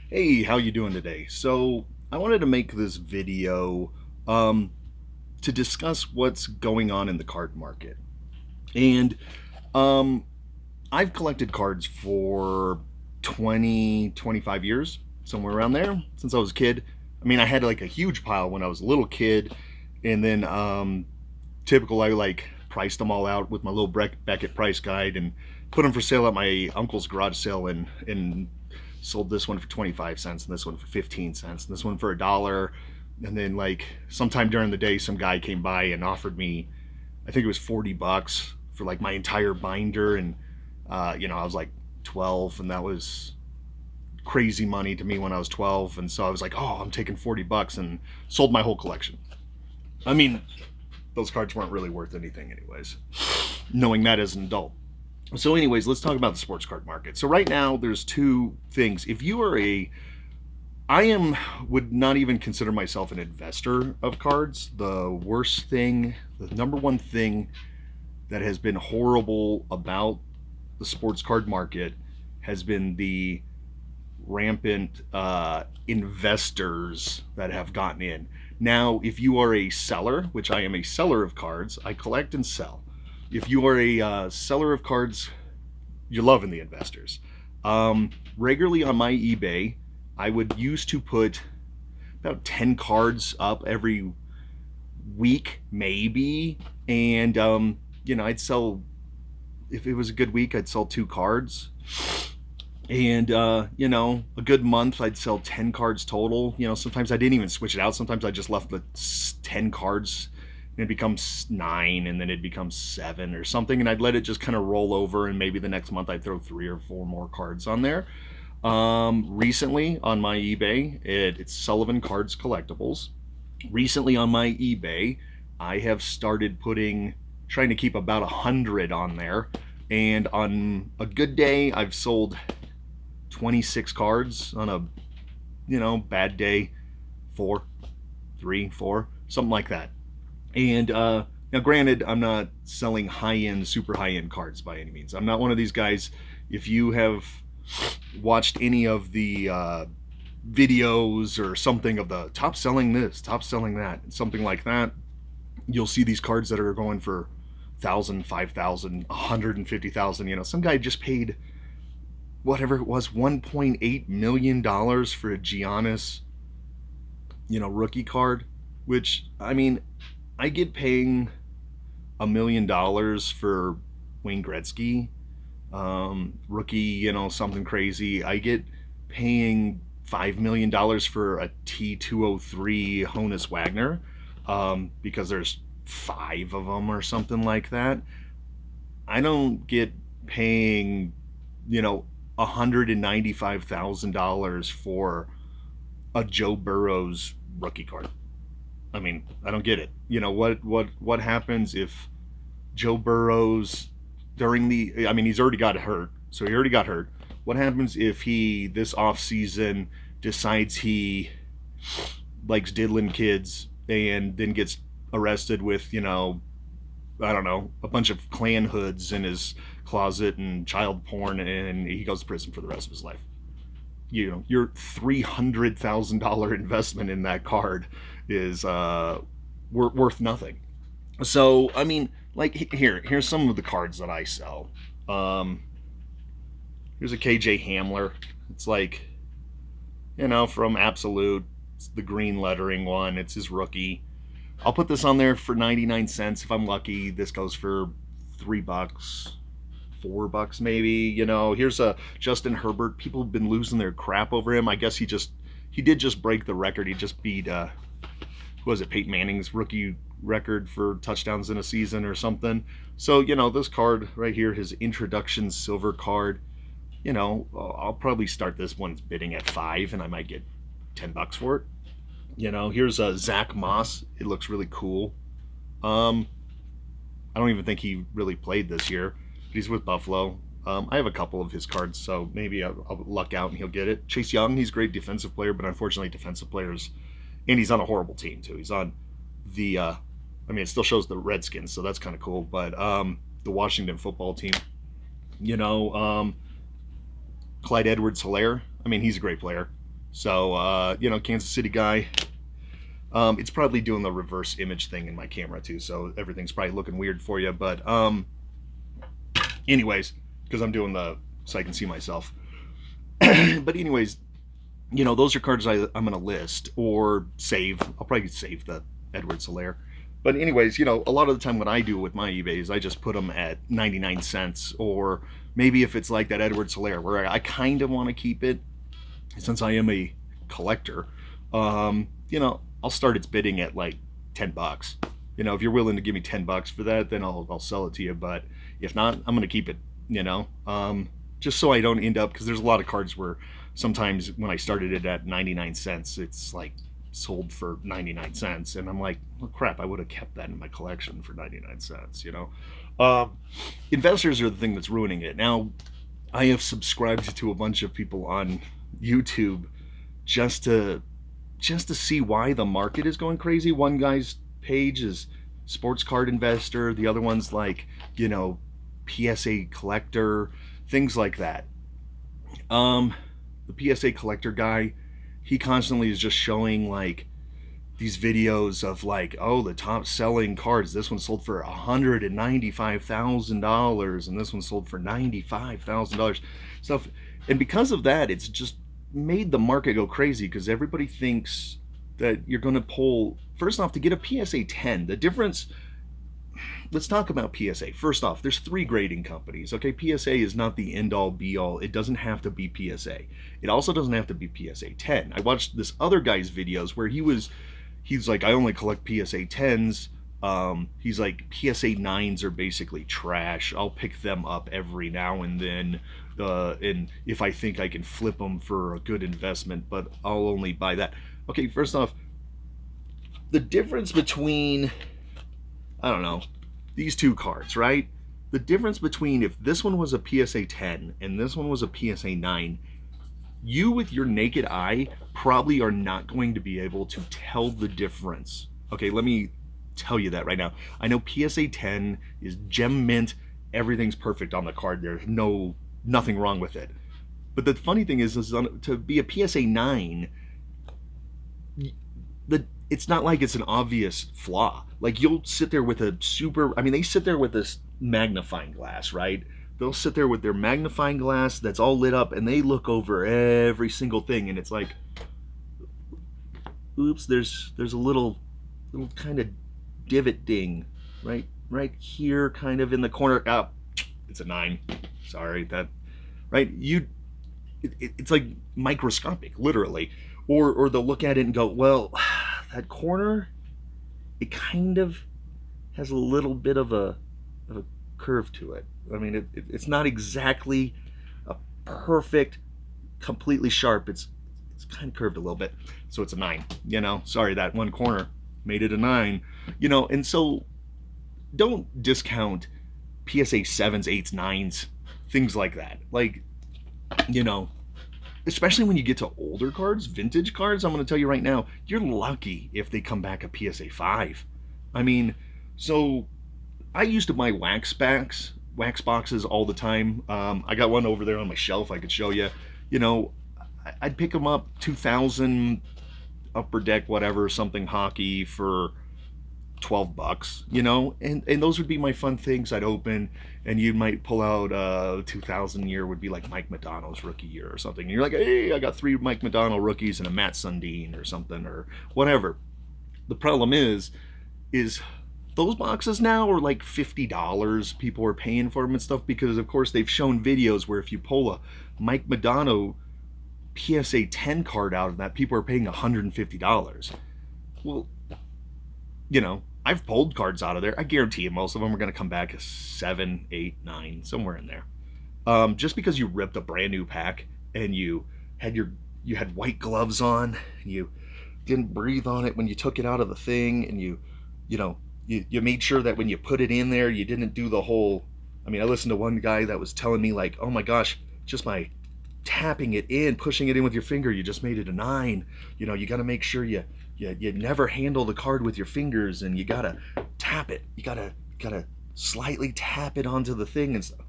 Hey, how you doing today? So, I wanted to make this video um, to discuss what's going on in the card market. And um, I've collected cards for 20, 25 years, somewhere around there, since I was a kid. I mean, I had like a huge pile when I was a little kid, and then typical, I like priced them all out with my little Beckett price guide and put them for sale at my uncle's garage sale and sold this one for 25 cents and this one for 15 cents and this one for $1. And then like sometime during the day some guy came by and offered me, I think it was $40 for like my entire binder. And I was like 12, and that was crazy money to me when I was 12. And so I was like, oh, I'm taking $40 and sold my whole collection. I mean, those cards weren't really worth anything anyways, knowing that as an adult. So anyways, let's talk about the sports card market. So right now there's two things. If you are a I am would not even consider myself an investor of cards. The worst thing, the number one thing that has been horrible about the sports card market has been the rampant investors that have gotten in. Now, if you are a seller, which I am a seller of cards, I collect and sell. If you are a seller of cards, you're loving the investors. Regularly on my eBay, I would used to put about 10 cards up every week, maybe. And, I'd sell, if it was a good week, I'd sell 2 cards. And, a good month, I'd sell 10 cards total. Sometimes I didn't even switch it out. Sometimes I just left the 10 cards and it becomes 9, and then it becomes 7 or something. And I'd let it just kind of roll over. And maybe the next month I'd throw 3 or 4 more cards on there. Recently on my eBay, it's Sullivan Cards Collectibles. Recently on my eBay, I have started trying to keep about 100 on there. And on a good day, I've sold 26 cards. On a, bad day, 4, 3, 4, something like that. And now, granted, I'm not selling high-end, super high-end cards by any means. I'm not one of these guys. If you have watched any of the videos or something of the top selling this, top selling that, something like that, you'll see these cards that are going for 1,000, 5,000, 150,000. Some guy just paid whatever it was, $1.8 million for a Giannis, rookie card. Which, I mean, I get paying $1 million for Wayne Gretzky, rookie, something crazy. I get paying $5 million for a T203 Honus Wagner, because there's 5 of them or something like that. I don't get paying, $195,000 for a Joe Burrow's rookie card. I mean, I don't get it. What happens if Joe Burrow's he's already got hurt, so he already got hurt. What happens if he this off season decides he likes diddling kids and then gets arrested with, I don't know, a bunch of Klan hoods in his closet and child porn, and he goes to prison for the rest of his life? Your $300,000 investment in that card is worth nothing. So I mean, like, here's some of the cards that I sell. Um, Here's a KJ Hamler. It's like, from Absolute. It's the green lettering one. It's his rookie. I'll put this on there for 99 cents if I'm lucky. This goes for $3, $4 maybe. Here's a Justin Herbert. People have been losing their crap over him. I guess he did just break the record. He just beat who was it, Peyton Manning's rookie record for touchdowns in a season or something. So this card right here, his introduction silver card. I'll probably start this one bidding at 5, and I might get $10 for it. Here's a Zach Moss. It looks really cool. Um, I don't even think he really played this year, but he's with Buffalo. I have a couple of his cards, so maybe I'll luck out and he'll get it. Chase Young, he's a great defensive player, but unfortunately, defensive players, and he's on a horrible team too. He's on the, it still shows the Redskins, so that's kind of cool. But the Washington football team, you know, Clyde Edwards-Helaire. He's a great player. So, Kansas City guy. It's probably doing the reverse image thing in my camera too, so everything's probably looking weird for you. But anyways, because I'm doing so I can see myself. But anyways, those are cards I'm going to list or save. I'll probably save the Edward Solaire. But anyways, a lot of the time what I do with my eBays, I just put them at 99 cents. Or maybe if it's like that Edward Solaire, where I kind of want to keep it, since I am a collector, I'll start its bidding at like $10. If you're willing to give me $10 for that, then I'll sell it to you. But if not, I'm going to keep it, just so I don't end up, because there's a lot of cards where sometimes when I started it at 99 cents, it's like sold for 99 cents. And I'm like, well, crap, I would have kept that in my collection for 99 cents, Investors are the thing that's ruining it. Now, I have subscribed to a bunch of people on YouTube just to see why the market is going crazy. One guy's page is sports card investor. The other one's like, PSA collector, things like that. The PSA collector guy, he constantly is just showing like these videos of like, oh, the top selling cards. This one sold for $195,000 and this one sold for $95,000. Stuff. And because of that, it's just made the market go crazy, because everybody thinks that you're going to pull. First off, to get a PSA 10, the difference. Let's talk about PSA. First off, there's 3 grading companies. Okay, PSA is not the end all be all. It doesn't have to be PSA. It also doesn't have to be PSA 10. I watched this other guy's videos where he's like, I only collect PSA 10s. He's like, PSA 9s are basically trash. I'll pick them up every now and then. And if I think I can flip them for a good investment, but I'll only buy that. Okay, first off, the difference between, I don't know, these 2 cards, right? The difference between if this one was a PSA 10 and this one was a PSA 9, you with your naked eye probably are not going to be able to tell the difference. Okay, let me tell you that right now. I know PSA 10 is gem mint, everything's perfect on the card. There's nothing wrong with it. But the funny thing is to be a PSA 9, it's not like it's an obvious flaw. Like, you'll sit there with they sit there with this magnifying glass, right? They'll sit there with their magnifying glass that's all lit up, and they look over every single thing, and it's like, oops, there's a little kind of divot ding right here, kind of in the corner. Oh, it's a 9. Sorry, that, right? It's like microscopic, literally. Or they'll look at it and go, well, that corner, it kind of has a little bit of a curve to it. I mean, it's not exactly a perfect, completely sharp. It's kind of curved a little bit, so it's a 9. Sorry, that one corner made it a 9. And so don't discount PSA 7s, 8s, 9s, things like that. Like, especially when you get to older cards, vintage cards, I'm going to tell you right now, you're lucky if they come back a PSA 5. I mean, so I used to buy wax boxes all the time. I got one over there on my shelf I could show you. I'd pick them up, 2000 upper deck, whatever, something hockey for $12, and those would be my fun things I'd open, and you might pull out 2000 year would be like Mike Modano's rookie year or something. And you're like, hey, I got 3 Mike Modano rookies and a Matt Sundin or something or whatever. The problem is those boxes now are like $50. People are paying for them and stuff because, of course, they've shown videos where if you pull a Mike Modano PSA 10 card out of that, people are paying $150. Well, I've pulled cards out of there. I guarantee you most of them are going to come back as 7, 8, 9, somewhere in there. Just because you ripped a brand new pack and you had white gloves on and you didn't breathe on it when you took it out of the thing, and you made sure that when you put it in there, you didn't do the whole. I mean, I listened to one guy that was telling me like, oh my gosh, just by tapping it in, pushing it in with your finger, you just made it a 9. You got to make sure you never handle the card with your fingers, and you gotta tap it. You gotta slightly tap it onto the thing and stuff.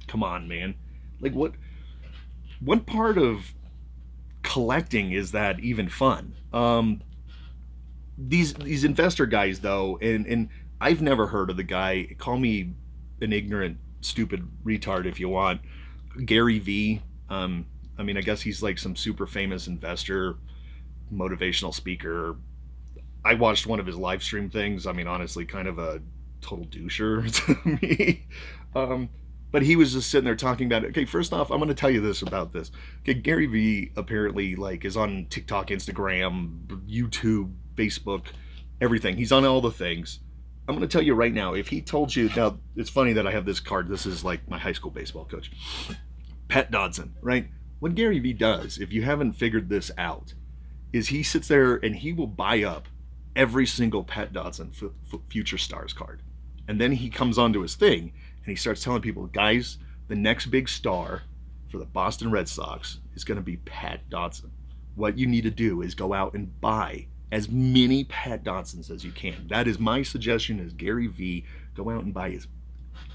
Come on, man. Like, what part of collecting is that even fun? These investor guys though, and I've never heard of the guy. Call me an ignorant, stupid retard if you want. Gary Vee. I mean, I guess he's like some super famous investor, motivational speaker. I watched one of his live stream things. I mean, honestly, kind of a total doucher to me. Um, but he was just sitting there talking about it. Okay, first off, I'm going to tell you this about this. Okay, Gary Vee apparently like is on TikTok, Instagram, YouTube, Facebook, everything. He's on all the things. I'm going to tell you right now. If he told you, now it's funny that I have this card. This is like my high school baseball coach, Pat Dodson, right? What Gary Vee does, if you haven't figured this out, is he sits there and he will buy up every single Pat Dodson Future Stars card. And then he comes onto his thing and he starts telling people, guys, the next big star for the Boston Red Sox is going to be Pat Dodson. What you need to do is go out and buy as many Pat Dodsons as you can. That is my suggestion as Gary Vee. Go out and buy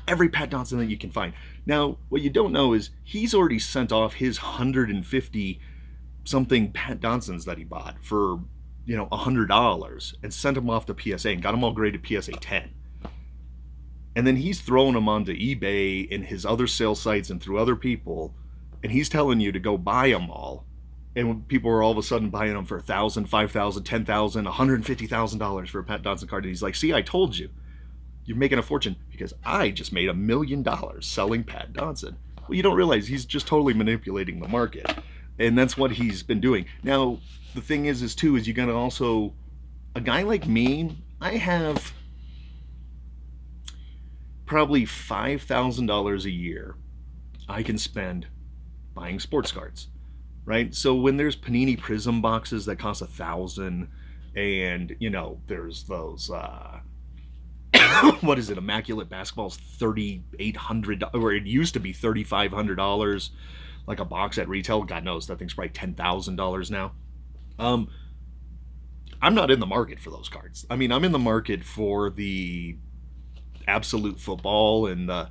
every Pat Dodson that you can find. Now, what you don't know is he's already sent off his 150 something Pat Dodsons that he bought for, $100 and sent them off to PSA and got them all graded PSA 10. And then he's throwing them onto eBay and his other sales sites and through other people, and he's telling you to go buy them all. And when people are all of a sudden buying them for $1,000, $5,000, $10,000, $150,000 for a Pat Dodson card, and he's like, "See, I told you, you're making a fortune because I just made $1 million selling Pat Dodson." Well, you don't realize he's just totally manipulating the market, and that's what he's been doing. Now, the thing is you're gonna also, a guy like me, I have probably $5,000 a year I can spend buying sports cards, right? So when there's Panini Prism boxes that cost $1,000, and there's those what is it? Immaculate Basketball's $3,800, or it used to be $3,500, like a box at retail. God knows that thing's probably $10,000 now. I'm not in the market for those cards. I mean, I'm in the market for the absolute football and the.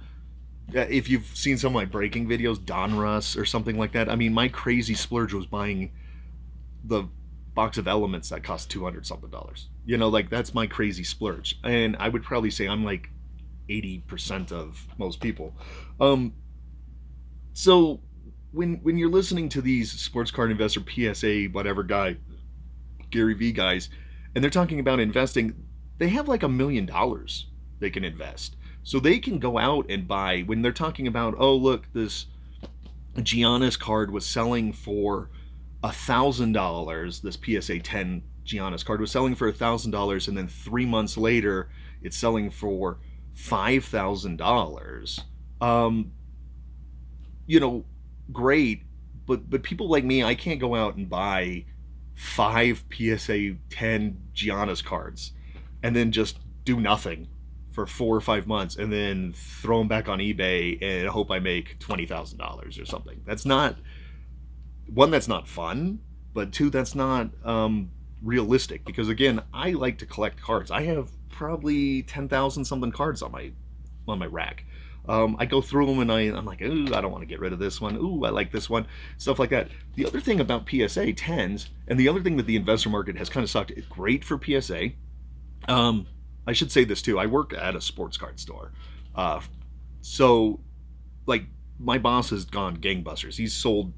If you've seen some of my breaking videos, Donruss or something like that. I mean, my crazy splurge was buying the box of Elements that cost $200 something. Like that's my crazy splurge, and I would probably say I'm like 80% of most people. So when you're listening to these sports card investor PSA whatever guy, Gary Vee guys, and they're talking about investing, they have like $1 million they can invest. So they can go out and buy, when they're talking about, oh look, this Giannis card was selling for $1,000. This PSA 10 Giannis card was selling for $1,000, and then 3 months later, it's selling for $5,000. Great, but people like me, I can't go out and buy 5 PSA 10 Giannis cards and then just do nothing for 4 or 5 months and then throw them back on eBay and hope I make $20,000 or something. That's not, one, that's not fun, but two, that's not realistic, because again, I like to collect cards. I have probably 10,000 something cards on my rack. I go through them and I'm like, ooh, I don't want to get rid of this one. Ooh, I like this one. Stuff like that. The other thing about PSA 10s, and the other thing that the investor market has kind of sucked, it's great for PSA. I should say this too. I work at a sports card store. So like my boss has gone gangbusters. He's sold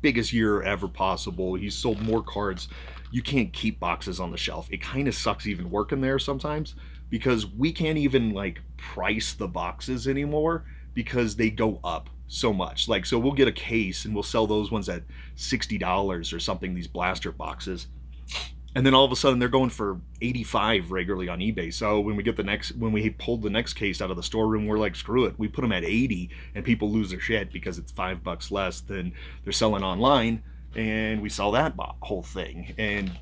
biggest year ever possible. He's sold more cards. You can't keep boxes on the shelf. It kind of sucks even working there sometimes, because we can't even like price the boxes anymore because they go up so much. Like, so we'll get a case and we'll sell those ones at $60 or something, these blaster boxes. And then all of a sudden they're going for $85 regularly on eBay. So when we pulled the next case out of the storeroom, we're like, screw it. We put them at $80 and people lose their shit because it's $5 less than they're selling online. And we sell that whole thing. And,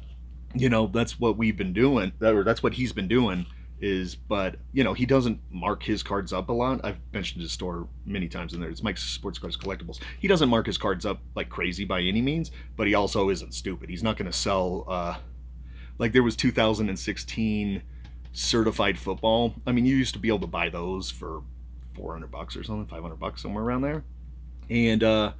that's what we've been doing, or that's what he's been doing but he doesn't mark his cards up a lot. I've mentioned his store many times in there. It's Mike's Sports Cards Collectibles. He doesn't mark his cards up like crazy by any means, but he also isn't stupid. He's not going to sell, like there was 2016 certified football. I mean, you used to be able to buy those for $400 or something, $500, somewhere around there. And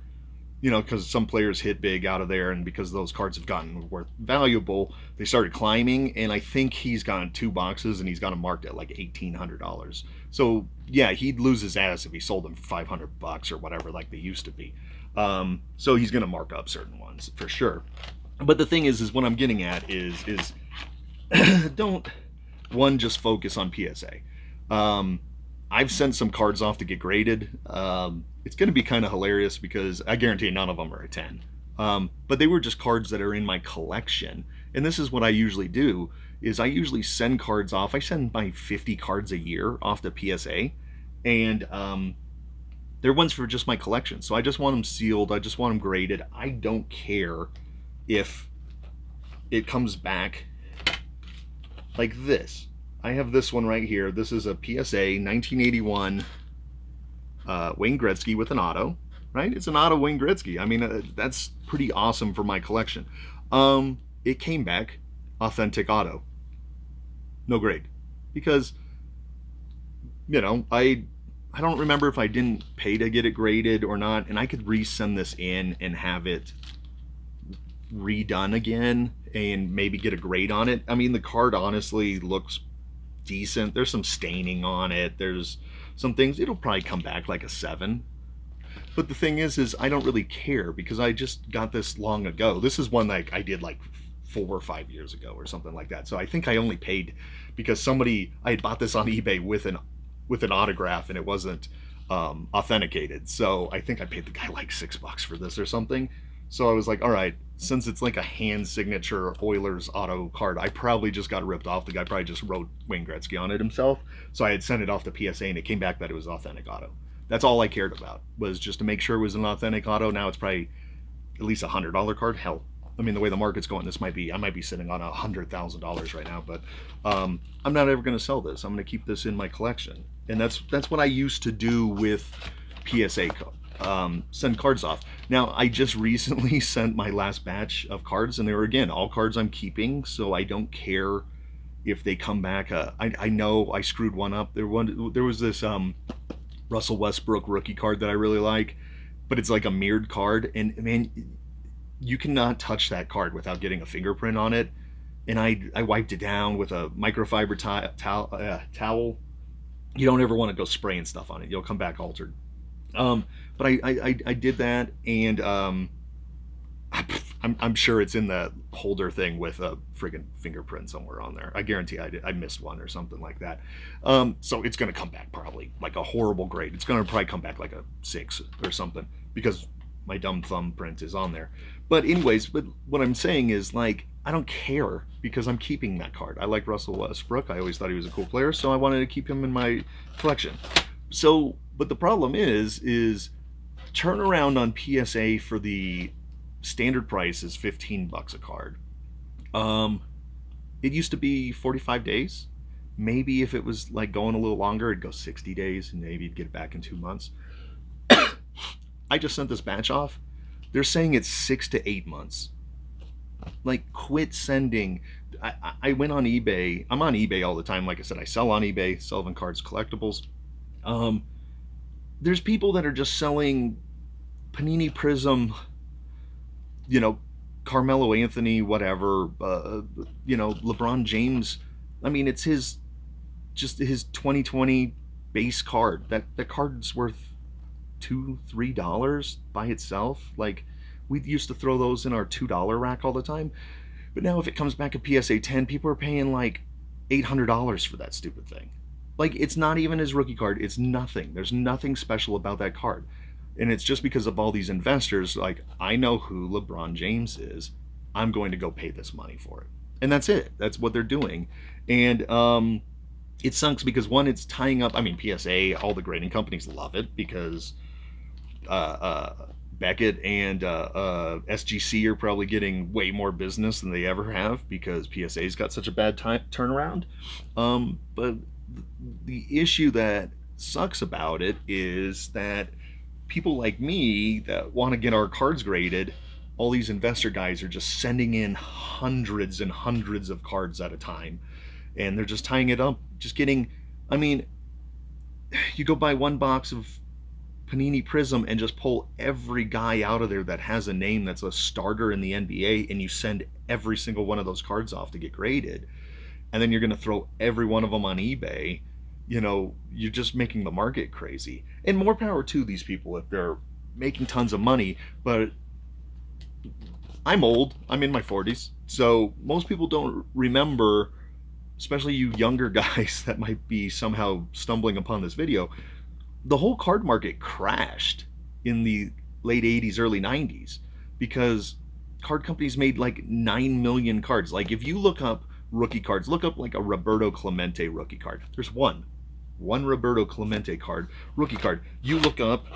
because some players hit big out of there, and because those cards have gotten worth valuable, they started climbing. And I think he's gotten 2 boxes, and he's got them marked at like $1,800. So yeah, he'd lose his ass if he sold them for $500 or whatever, like they used to be. So he's gonna mark up certain ones for sure. But the thing is what I'm getting at is don't just focus on PSA. I've sent some cards off to get graded. It's going to be kind of hilarious because I guarantee none of them are a 10. But they were just cards that are in my collection. And this is what I usually do is I usually send cards off. I send my 50 cards a year off to PSA. And they're ones for just my collection. So I just want them sealed. I just want them graded. I don't care if it comes back like this. I have this one right here. This is a PSA 1981 Wayne Gretzky with an auto, right? It's an auto Wayne Gretzky. I mean, that's pretty awesome for my collection. It came back authentic auto, no grade, because I don't remember if I didn't pay to get it graded or not, and I could resend this in and have it redone again and maybe get a grade on it. I mean, the card honestly looks decent. There's some staining on it. There's some things. It'll probably come back like a 7. But the thing is I don't really care because I just got this long ago. This is one like I did like 4 or 5 years ago or something like that. So I think I only paid because I had bought this on eBay with an autograph and it wasn't authenticated. So I think I paid the guy like $6 for this or something. So I was like, all right, since it's like a hand signature Oilers auto card, I probably just got ripped off. The guy probably just wrote Wayne Gretzky on it himself. So I had sent it off to PSA and it came back that it was authentic auto. That's all I cared about, was just to make sure it was an authentic auto. Now it's probably at least $100 card. Hell, I mean, the way the market's going, I might be sitting on $100,000 right now, but I'm not ever going to sell this. I'm going to keep this in my collection. And that's what I used to do with PSA send cards off. Now, I just recently sent my last batch of cards, and they were, again, all cards I'm keeping, so I don't care if they come back. I know I screwed one up. There was this Russell Westbrook rookie card that I really like, but it's like a mirrored card, and man, you cannot touch that card without getting a fingerprint on it. And I wiped it down with a microfiber towel. You don't ever want to go spraying stuff on it. You'll come back altered. But I did that, and I'm sure it's in the holder thing with a friggin' fingerprint somewhere on there. I guarantee I missed one or something like that. So it's gonna come back probably like a horrible grade. It's gonna probably come back like a 6 or something because my dumb thumbprint is on there. But anyways, what I'm saying is, like, I don't care because I'm keeping that card. I like Russell Westbrook. I always thought he was a cool player, so I wanted to keep him in my collection. So, but the problem is turnaround on PSA for the standard price is $15 a card. It used to be 45 days. Maybe if it was like going a little longer, it'd go 60 days and maybe you'd get it back in 2 months. I just sent this batch off. They're saying it's 6 to 8 months. Like, quit sending. I went on eBay. I'm on eBay all the time. Like I said, I sell on eBay, Sullivan Cards Collectibles. There's people that are just selling Panini Prism, Carmelo Anthony, whatever, LeBron James. I mean, it's his 2020 base card. That card's worth $2-3 by itself. Like, we used to throw those in our $2 rack all the time. But now if it comes back a PSA 10, people are paying like $800 for that stupid thing. Like, it's not even his rookie card. It's nothing. There's nothing special about that card. And it's just because of all these investors, like, I know who LeBron James is. I'm going to go pay this money for it. And that's it. That's what they're doing. And it sucks because, one, it's tying up. I mean, PSA, all the grading companies love it because Beckett and SGC are probably getting way more business than they ever have because PSA's got such a bad turnaround. But the issue that sucks about it is that people like me that want to get our cards graded, all these investor guys are just sending in hundreds and hundreds of cards at a time, and they're just tying it up, just getting, I mean, you go buy one box of Panini Prism and just pull every guy out of there that has a name that's a starter in the NBA, and you send every single one of those cards off to get graded, and then you're going to throw every one of them on eBay. You're just making the market crazy. And more power to these people if they're making tons of money. But I'm old. I'm in my 40s. So most people don't remember, especially you younger guys that might be somehow stumbling upon this video, the whole card market crashed in the late 80s, early 90s because card companies made like 9 million cards. Like if you look up rookie cards, look up like a Roberto Clemente rookie card. There's one Roberto Clemente card, rookie card. You look up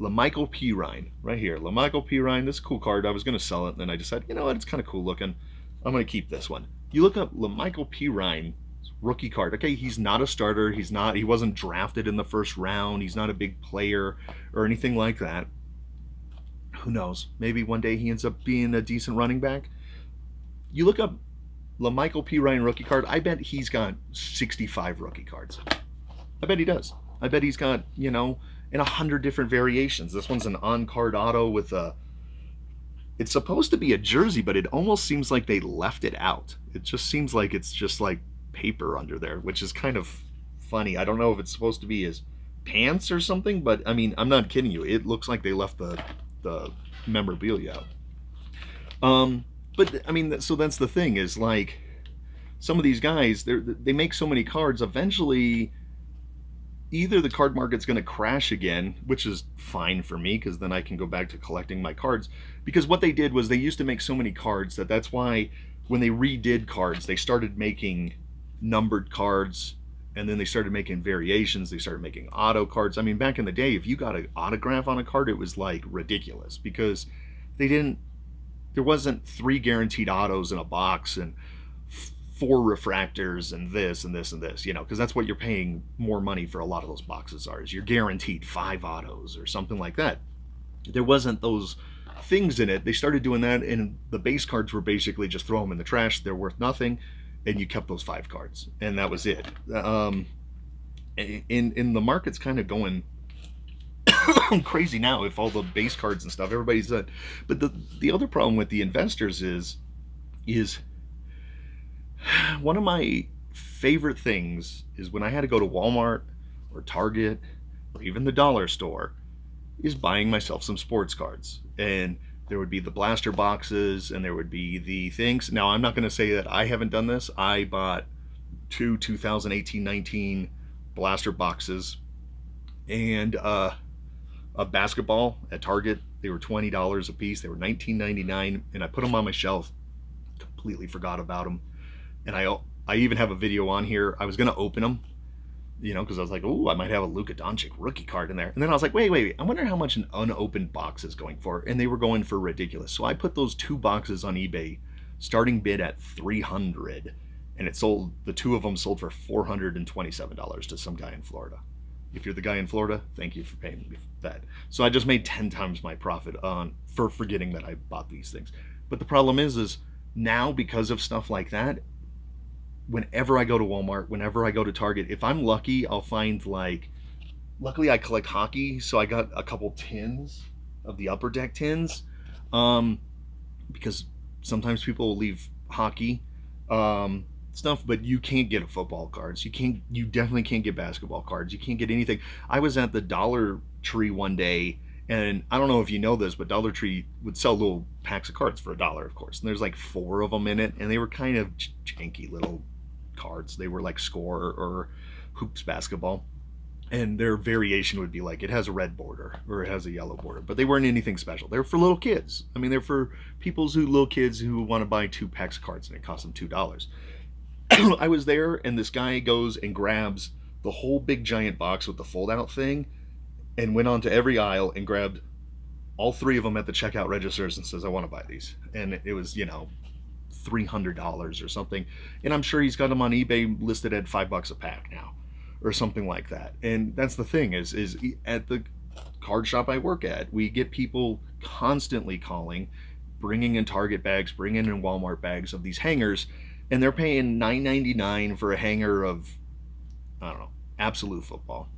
LaMichael Pirine right here. LaMichael Pirine, this is a cool card. I was going to sell it, and then I decided, you know what, it's kind of cool looking. I'm going to keep this one. You look up LaMichael Pirine rookie card. Okay, he's not a starter. He wasn't drafted in the first round. He's not a big player or anything like that. Who knows? Maybe one day he ends up being a decent running back. You look up LaMichael Pirine rookie card. I bet he's got 65 rookie cards. I bet he does. I bet he's got, in 100 different variations. This one's an on-card auto with a... It's supposed to be a jersey, but it almost seems like they left it out. It just seems like it's just like paper under there, which is kind of funny. I don't know if it's supposed to be his pants or something, but I mean, I'm not kidding you. It looks like they left the memorabilia out. But I mean, so that's the thing is like some of these guys, they make so many cards. Eventually, either the card market's going to crash again, which is fine for me because then I can go back to collecting my cards. Because what they did was they used to make so many cards that's why when they redid cards, they started making numbered cards, and then they started making variations. They started making auto cards. I mean, back in the day, if you got an autograph on a card, it was like ridiculous because there wasn't 3 guaranteed autos in a box and 4 refractors and this and this and this, because that's what you're paying more money for. A lot of those boxes is you're guaranteed 5 autos or something like that. There wasn't those things in it. They started doing that, and the base cards were basically just throw them in the trash. They're worth nothing, and you kept those 5 cards, and that was it. In the market's kind of going crazy now if all the base cards and stuff, everybody's done. But the other problem with the investors is one of my favorite things is when I had to go to Walmart or Target or even the dollar store is buying myself some sports cards. And there would be the blaster boxes and there would be the things. Now, I'm not going to say that I haven't done this. I bought 2 2018-19 blaster boxes and a basketball at Target. They were $20 a piece. They were $19.99, and I put them on my shelf. Completely forgot about them. And I even have a video on here. I was going to open them, because I was like, oh, I might have a Luka Doncic rookie card in there. And then I was like, wait, I wonder how much an unopened box is going for. And they were going for ridiculous. So I put those 2 boxes on eBay, starting bid at $300. And it sold, the 2 of them sold for $427 to some guy in Florida. If you're the guy in Florida, thank you for paying me that. So I just made 10 times my profit for forgetting that I bought these things. But the problem is now because of stuff like that, whenever I go to Walmart, whenever I go to Target, if I'm lucky, I'll find luckily I collect hockey, so I got a couple tins of the Upper Deck tins, because sometimes people will leave hockey stuff, but you can't get football cards. You definitely can't get basketball cards. You can't get anything. I was at the Dollar Tree one day, and I don't know if you know this, but Dollar Tree would sell little packs of cards for $1, of course. And there's like 4 of them in it, and they were kind of janky little cards. They were like Score or Hoops basketball, and their variation would be like it has a red border or it has a yellow border, but they weren't anything special. They're for little kids. I mean, they're for little kids who want to buy 2 packs of cards, and it costs them $2. I was there, and this guy goes and grabs the whole big giant box with the fold out thing and went on to every aisle and grabbed all 3 of them at the checkout registers and says, I want to buy these. And it was $300 or something, and I'm sure he's got them on eBay listed at $5 a pack now or something like that. And that's the thing is at the card shop I work at, we get people constantly calling, bringing in Target bags, bringing in Walmart bags of these hangers, and they're paying $9.99 for a hanger of, I don't know, absolute football.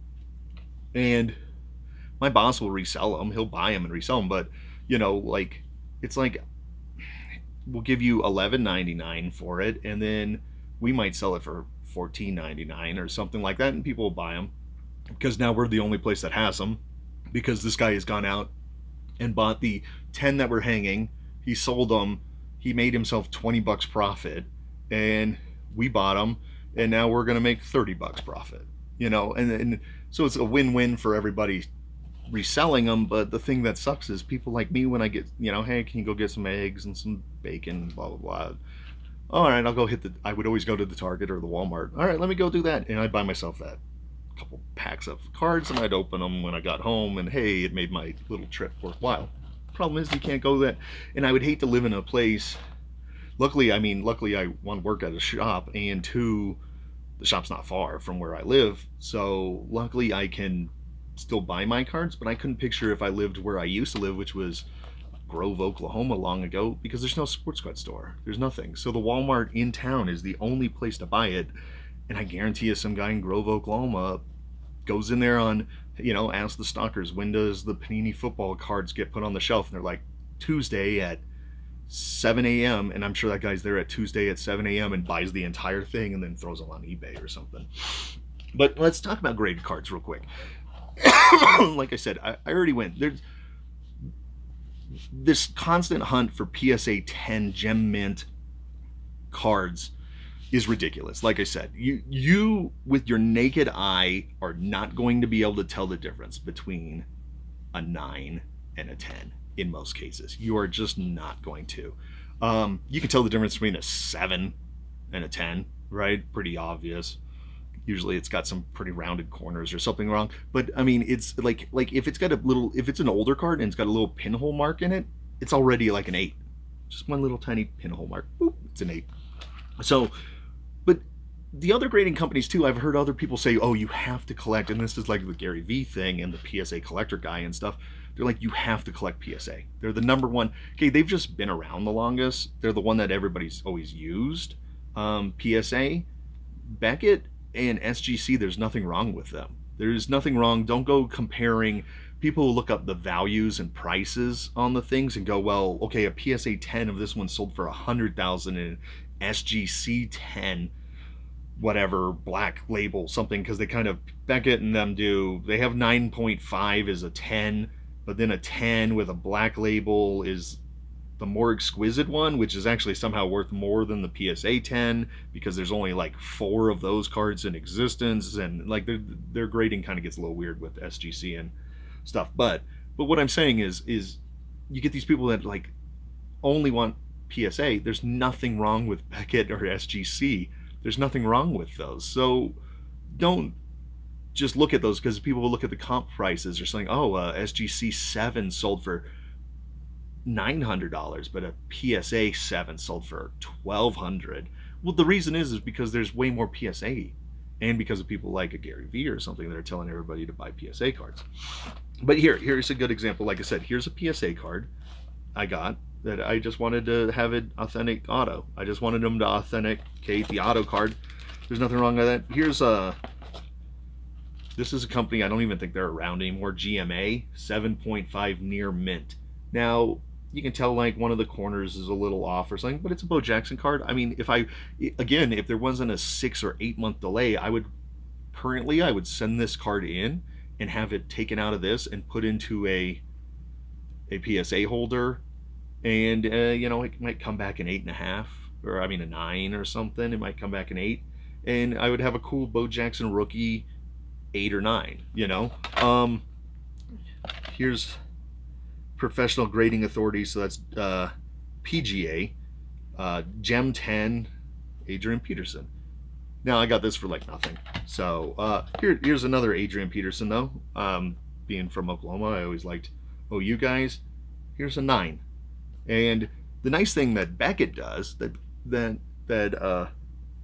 And my boss will resell them. He'll buy them and resell them, but like it's like we'll give you $11.99 for it, and then we might sell it for $14.99 or something like that, and people will buy them because now we're the only place that has them. Because this guy has gone out and bought the 10 that were hanging, he sold them, he made himself $20 profit, and we bought them, and now we're gonna make $30 profit. And so it's a win-win for everybody reselling them. But the thing that sucks is people like me, when I get, hey, can you go get some eggs and some bacon, blah blah blah. All right, I'll go hit the. I would always go to the Target or the Walmart. All right, let me go do that, and I'd buy myself that couple packs of cards, and I'd open them when I got home, and hey, it made my little trip worthwhile. Problem is, you can't go that, and I would hate to live in a place. Luckily, I want to work at a shop, and two, the shop's not far from where I live, so luckily I can still buy my cards. But I couldn't picture if I lived where I used to live, which was Grove, Oklahoma, long ago, because there's no sports card store. There's nothing. So the Walmart in town is the only place to buy it. And I guarantee you, some guy in Grove, Oklahoma goes in there on, asks the stalkers, when does the Panini football cards get put on the shelf? And they're like, Tuesday at 7 a.m. And I'm sure that guy's there at Tuesday at 7 a.m. and buys the entire thing and then throws them on eBay or something. But let's talk about graded cards real quick. Like I said, I already went. There's this constant hunt for PSA 10 gem mint cards is ridiculous. Like I said, you with your naked eye are not going to be able to tell the difference between a 9 and a 10 in most cases. You are just not going to. You can tell the difference between a 7 and a 10, right? Pretty obvious. Usually it's got some pretty rounded corners or something wrong. But I mean, it's like if it's an older card and it's got a little pinhole mark in it, it's already like an 8. Just one little tiny pinhole mark. Boop, it's an 8. So, but the other grading companies too, I've heard other people say, oh, you have to collect, and this is like the Gary Vee thing and the PSA collector guy and stuff. They're like, you have to collect PSA. They're the number one. Okay, they've just been around the longest. They're the one that everybody's always used. PSA, Beckett, and SGC, there's nothing wrong with them. There's nothing wrong. Don't go comparing. People look up the values and prices on the things and go, well, okay, a PSA 10 of this one sold for $100,000 and SGC 10, whatever, black label something, because they kind of, Beckett and them they have 9.5 as a 10, but then a 10 with a black label is the more exquisite one, which is actually somehow worth more than the PSA 10 because there's only like 4 of those cards in existence, and like their grading kind of gets a little weird with SGC and stuff. But what I'm saying is you get these people that like only want PSA. There's nothing wrong with Beckett or SGC. There's nothing wrong with those. So don't just look at those, because people will look at the comp prices or something. Oh, SGC 7 sold for $900, but a PSA 7 sold for $1,200. Well, the reason is because there's way more PSA, and because of people like a Gary Vee or something that are telling everybody to buy PSA cards. But here's a good example. Like I said, here's a PSA card I got that I just wanted to have it authentic auto. I just wanted them to authenticate the auto card. There's nothing wrong with that. This is a company, I don't even think they're around anymore, GMA, 7.5 near mint. Now, you can tell like one of the corners is a little off or something, but it's a Bo Jackson card. I mean, if there wasn't a 6 or 8 month delay, I would send this card in and have it taken out of this and put into a PSA holder, and it might come back an 8.5, or a 9 or something. It might come back an 8, and I would have a cool Bo Jackson rookie 8 or 9. Here's Professional Grading Authority, so that's PGA, Gem 10, Adrian Peterson. Now I got this for like nothing. So here's another Adrian Peterson though. Being from Oklahoma, I always liked OU guys. Here's a 9. And the nice thing that Beckett does that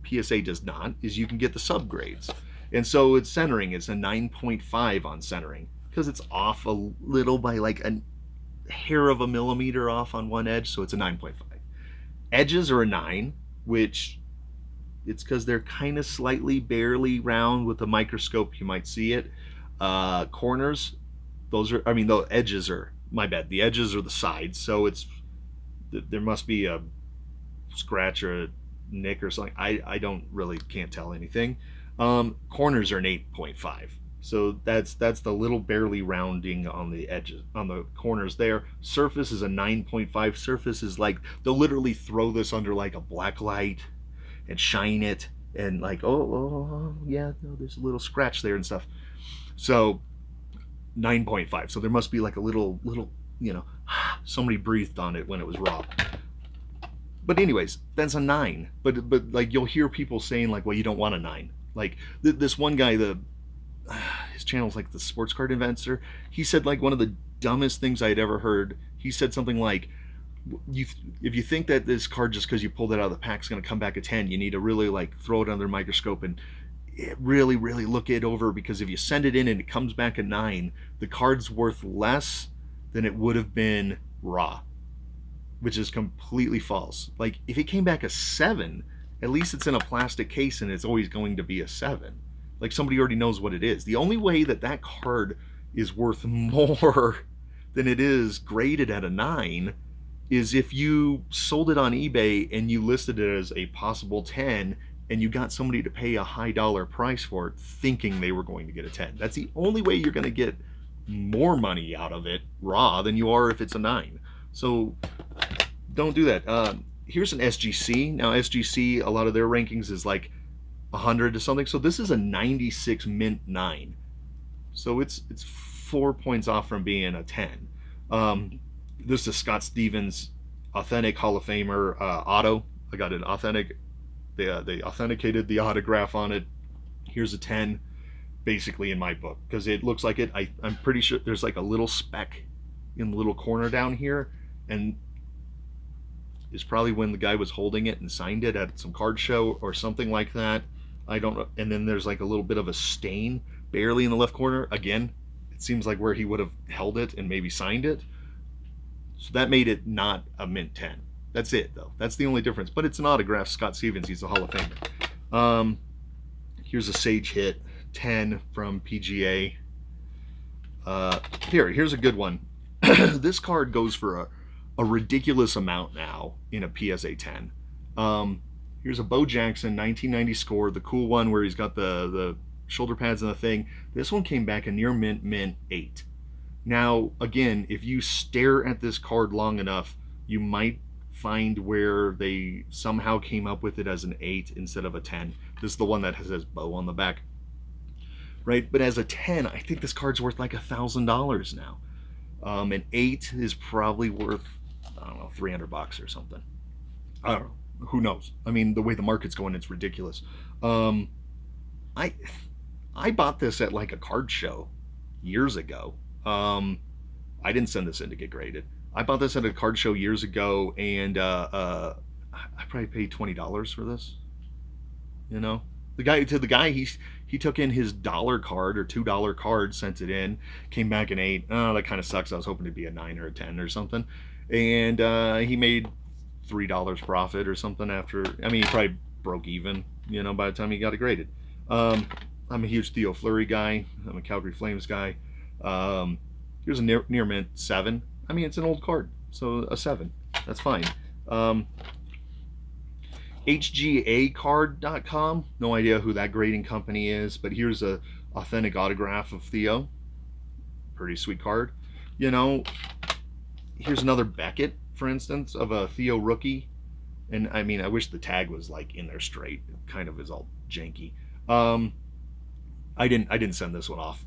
PSA does not is you can get the subgrades. And so it's centering. It's a 9.5 on centering because it's off a little by like a hair of a millimeter off on one edge, so it's a 9.5. Edges are a 9, which It's because they're kind of slightly barely round. With a microscope you might see it. Corners, those are, I mean, the edges are, my bad, the edges are the sides, so it's, there must be a scratch or a nick or something. I don't really, can't tell anything. Corners are an 8.5. So that's the little barely rounding on the edges, on the corners there. Surface is a 9.5. Surface is like, they'll literally throw this under like a black light and shine it and like, oh yeah, no, there's a little scratch there and stuff. So 9.5. So there must be like a little, you know, somebody breathed on it when it was raw. But anyways, that's a 9. But like, you'll hear people saying like, well, you don't want a 9. Like this one guy, his channel's like the Sports Card Investor. He said like one of the dumbest things I'd ever heard. He said something like, if you think that this card, just because you pulled it out of the pack, is going to come back a 10, you need to really like throw it under a microscope and really look it over, because if you send it in and it comes back a 9, the card's worth less than it would have been raw, which is completely false. Like if it came back a 7, at least it's in a plastic case and it's always going to be a 7. Like somebody already knows what it is. The only way that that card is worth more than it is graded at a 9 is if you sold it on eBay and you listed it as a possible 10 and you got somebody to pay a high dollar price for it thinking they were going to get a 10. That's the only way you're going to get more money out of it raw than you are if it's a 9. So don't do that. Here's an SGC. Now SGC, a lot of their rankings is like 100 to something. So this is a 96 mint 9. So it's 4 points off from being a 10. This is Scott Stevens authentic Hall of Famer auto. I got an authentic. They authenticated the autograph on it. Here's a 10, basically in my book, because it looks like it. I'm pretty sure there's like a little speck in the little corner down here, and it's probably when the guy was holding it and signed it at some card show or something like that. I don't know. And then there's like a little bit of a stain barely in the left corner. Again, it seems like where he would have held it and maybe signed it. So that made it not a mint 10. That's it, though. That's the only difference. But it's an autograph. Scott Stevens, he's a Hall of Famer. Here's a Sage Hit 10 from PGA. Here's a good one. This card goes for a ridiculous amount now in a PSA 10. Here's a Bo Jackson 1990 score, the cool one where he's got the shoulder pads and the thing. This one came back a near mint 8. Now, again, if you stare at this card long enough, you might find where they somehow came up with it as an 8 instead of a 10. This is the one that says Bo on the back, right? But as a 10, I think this card's worth like $1,000 now. An 8 is probably worth, I don't know, $300 or something. I don't know. Who knows? I mean, the way the market's going, it's ridiculous. I bought this at like a card show years ago. I didn't send this in to get graded. I bought this at a card show years ago, and I probably paid $20 for this. You know, the guy he took in his $1 card or $2 card, sent it in, came back an 8. Oh, that kind of sucks. I was hoping to be a 9 or a 10 or something, and he made $3 profit or something after. I mean, he probably broke even, you know, by the time he got it graded. I'm a huge Theo Fleury guy. I'm a Calgary Flames guy. Here's a near mint 7. I mean, it's an old card, so a 7. That's fine. HGAcard.com. No idea who that grading company is, but here's a authentic autograph of Theo. Pretty sweet card. You know, here's another Beckett, for instance, of a Theo rookie. And I mean, I wish the tag was like in there straight. It kind of is all janky. I didn't send this one off.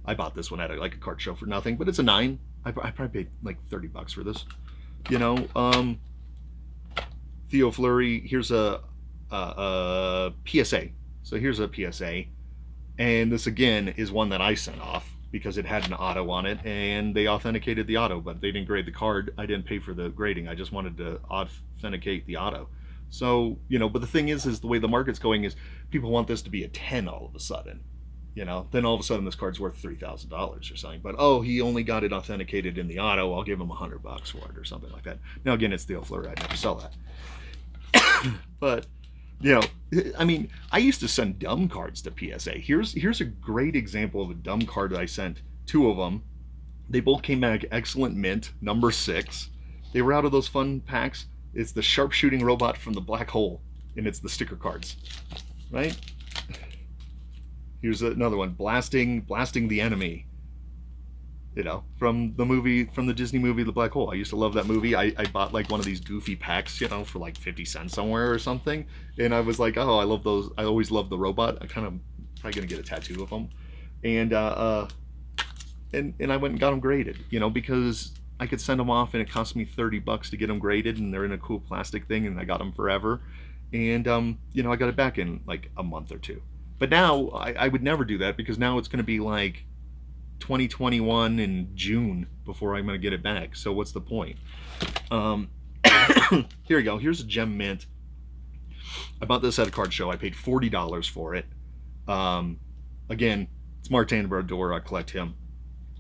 I bought this one at a card show for nothing, but it's a 9. I probably paid like $30 for this. You know, Theo Fleury. Here's a PSA. So here's a PSA, and this again is one that I sent off because it had an auto on it, and they authenticated the auto, but they didn't grade the card. I didn't pay for the grading. I just wanted to authenticate the auto. So, you know, but the thing is the way the market's going is people want this to be a 10 all of a sudden. You know, then all of a sudden this card's worth $3,000 or something. But oh, he only got it authenticated in the auto. I'll give him $100 for it or something like that. Now again, it's Theo Fleury. I'd never sell that. But you know, I mean, I used to send dumb cards to PSA. Here's a great example of a dumb card that I sent. Two of them. They both came back excellent mint, number 6. They were out of those fun packs. It's the sharpshooting robot from the black hole, and it's the sticker cards, right? Here's another one, blasting the enemy. You know, from the Disney movie The Black Hole. I used to love that movie. I bought like one of these goofy packs, you know, for like 50 cents somewhere or something, and I was like, oh, I love those. I always loved the robot. I kind of probably gonna get a tattoo of them, and and I went and got them graded, you know, because I could send them off and it cost me $30 to get them graded, and they're in a cool plastic thing, and I got them forever, and you know, I got it back in like a month or two. But now I would never do that because now it's going to be like 2021 in June before I'm going to get it back. So what's the point? Um, Here we go. Here's a gem mint. I bought this at a card show. I paid $40 for it. Um, Again, it's Martin Brodeur. I collect him.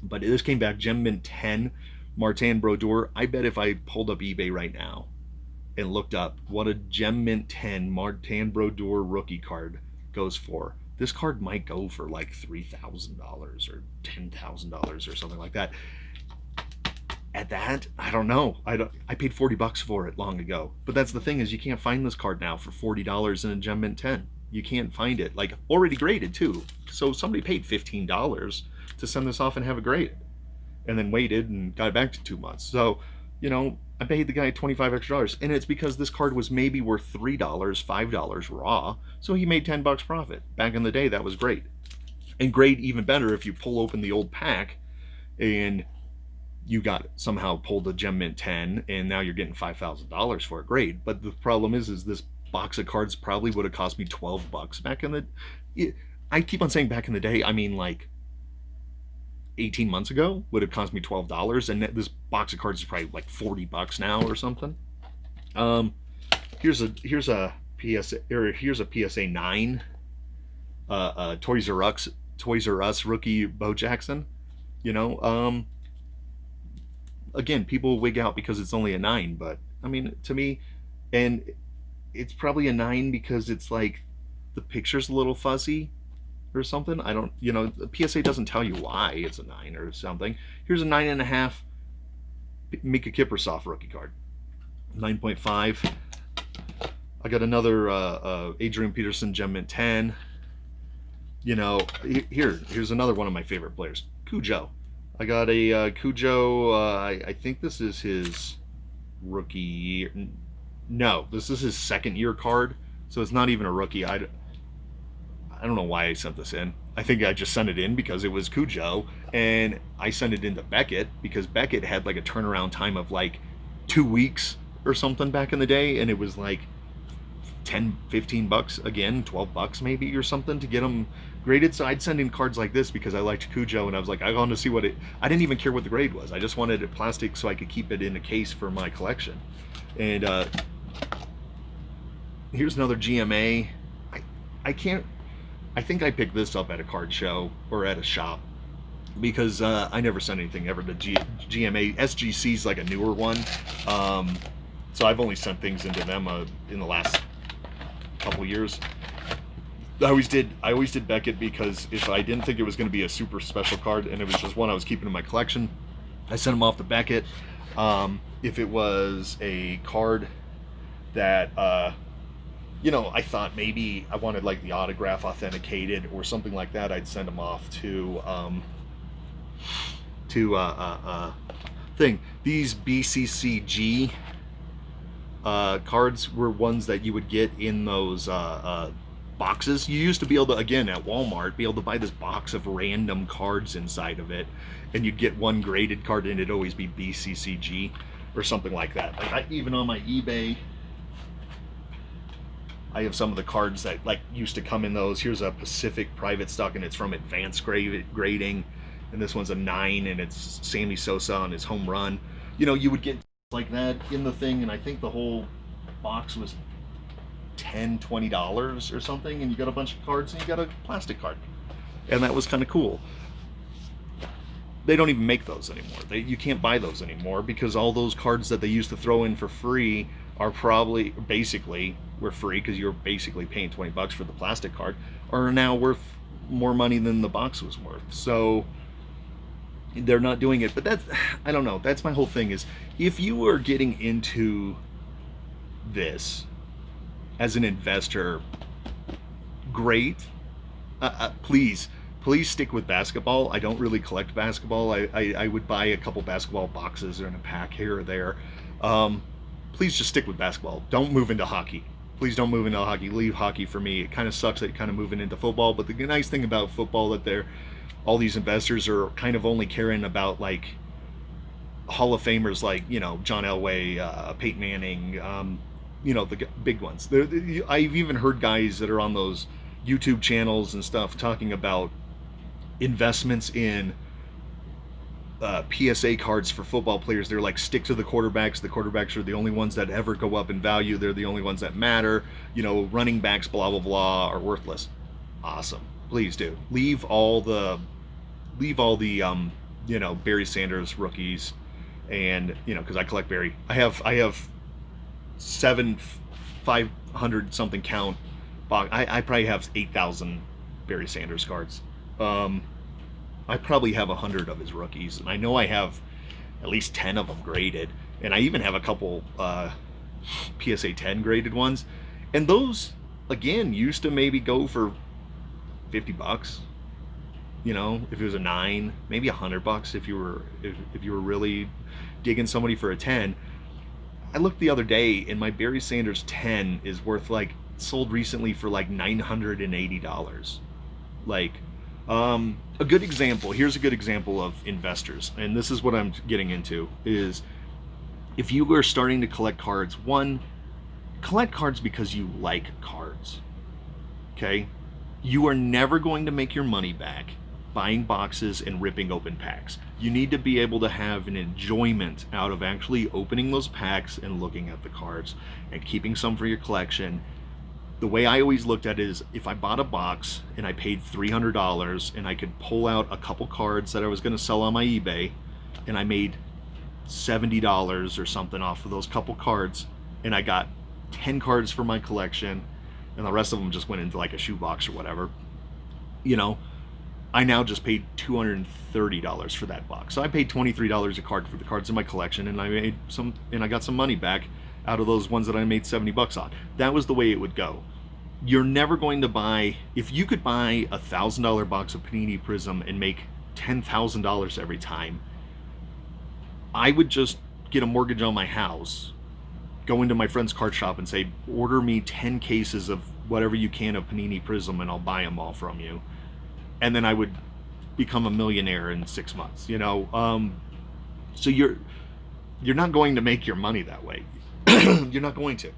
But this came back Gem Mint 10, Martin Brodeur. I bet if I pulled up eBay right now and looked up what a Gem Mint 10 Martin Brodeur rookie card goes for, this card might go for like $3,000 or $10,000 or something like that. At that, I don't know. I paid $40 for it long ago. But that's the thing, is you can't find this card now for $40 in a Gem Mint 10. You can't find it, like already graded too. So somebody paid $15 to send this off and have it graded, and then waited and got it back to 2 months. So, you know, I paid the guy $25 extra, and it's because this card was maybe worth $3, $5 raw. So he made $10 profit. Back in the day, that was great. And great even better if you pull open the old pack and you got somehow pulled a Gem Mint 10, and now you're getting $5,000 for it. Great. But the problem is this box of cards probably would have cost me $12 back in the. I keep on saying back in the day. I mean, like 18 months ago would have cost me $12, and this box of cards is probably like $40 now or something. Here's a PSA, or here's a PSA 9. Toys R Us rookie Bo Jackson. You know, again, people wig out because it's only a 9, but I mean, to me, and it's probably a 9 because it's like the picture's a little fuzzy or something. I don't, you know, the PSA doesn't tell you why it's a 9 or something. Here's a 9.5 Mika Kiprusoff rookie card, 9.5. I got another Adrian Peterson Gem Mint 10. You know, here's another one of my favorite players, Cujo. I got a Cujo. I think this is his rookie year. No, this is his second year card, so it's not even a rookie. I don't know why I sent this in. I think I just sent it in because it was Cujo, and I sent it into Beckett because Beckett had like a turnaround time of like 2 weeks or something back in the day, and it was like $10-15 again, $12 maybe or something to get them graded. So I'd send in cards like this because I liked Cujo, and I was like, I wanted to see what it. I didn't even care what the grade was. I just wanted it plastic so I could keep it in a case for my collection. And here's another GMA. I can't. I think I picked this up at a card show or at a shop because I never sent anything ever to GMA. SGC's like a newer one, so I've only sent things into them in the last couple years. I always did Beckett because if I didn't think it was going to be a super special card and it was just one I was keeping in my collection, I sent them off to Beckett. If it was a card that you know, I thought maybe I wanted like the autograph authenticated or something like that, I'd send them off to thing. These BCCG cards were ones that you would get in those boxes. You used to be able to, again, at Walmart, be able to buy this box of random cards inside of it, and you'd get one graded card, and it'd always be BCCG or something like that. Like even on my eBay, I have some of the cards that like used to come in those. Here's a Pacific private stock, and it's from Advanced Grading, and this one's a 9, and it's Sammy Sosa on his home run. You know, you would get like that in the thing, and I think the whole box was $10-20 or something, and you got a bunch of cards and you got a plastic card, and that was kind of cool. They don't even make those anymore. You can't buy those anymore because all those cards that they used to throw in for free are probably basically were free because you're basically paying $20 for the plastic card, are now worth more money than the box was worth. So they're not doing it. But that's, I don't know. That's my whole thing is, if you are getting into this as an investor, great. Please stick with basketball. I don't really collect basketball. I would buy a couple basketball boxes in a pack here or there. Please just stick with basketball. Don't move into hockey. Please don't move into hockey. Leave hockey for me. It kind of sucks that you're kind of moving into football. But the nice thing about football that all these investors are kind of only caring about like Hall of Famers like, John Elway, Peyton Manning, the big ones. I've even heard guys that are on those YouTube channels and stuff talking about investments in PSA cards for football players. They're like, stick to the quarterbacks. The quarterbacks are the only ones that ever go up in value. They're the only ones that matter. Running backs, blah, blah, blah, are worthless. Awesome. Please do. Leave all the Barry Sanders rookies, and because I collect Barry. I have 500 something count box. I probably have 8,000 Barry Sanders cards. I probably have 100 of his rookies, and I know I have at least 10 of them graded, and I even have a couple PSA 10 graded ones, and those again used to maybe go for $50. If it was a 9, maybe $100 if you were really digging somebody for a 10. I looked the other day, and my Barry Sanders 10 is worth sold recently for $980. A good example. Here's a good example of investors, and this is what I'm getting into, is if you are starting to collect cards, one, collect cards because you like cards. Okay? You are never going to make your money back buying boxes and ripping open packs. You need to be able to have an enjoyment out of actually opening those packs and looking at the cards and keeping some for your collection. The way I always looked at it is, if I bought a box and I paid $300 and I could pull out a couple cards that I was going to sell on my eBay, and I made $70 or something off of those couple cards, and I got 10 cards for my collection, and the rest of them just went into a shoebox or whatever, I now just paid $230 for that box. So I paid $23 a card for the cards in my collection, and I got some money back out of those ones that I made $70 on. That was the way it would go. You're never going to buy, if you could buy a $1,000 box of Panini Prism and make $10,000 every time, I would just get a mortgage on my house, go into my friend's card shop and say, order me 10 cases of whatever you can of Panini Prism and I'll buy them all from you. And then I would become a millionaire in 6 months, So you're not going to make your money that way. You're not going to.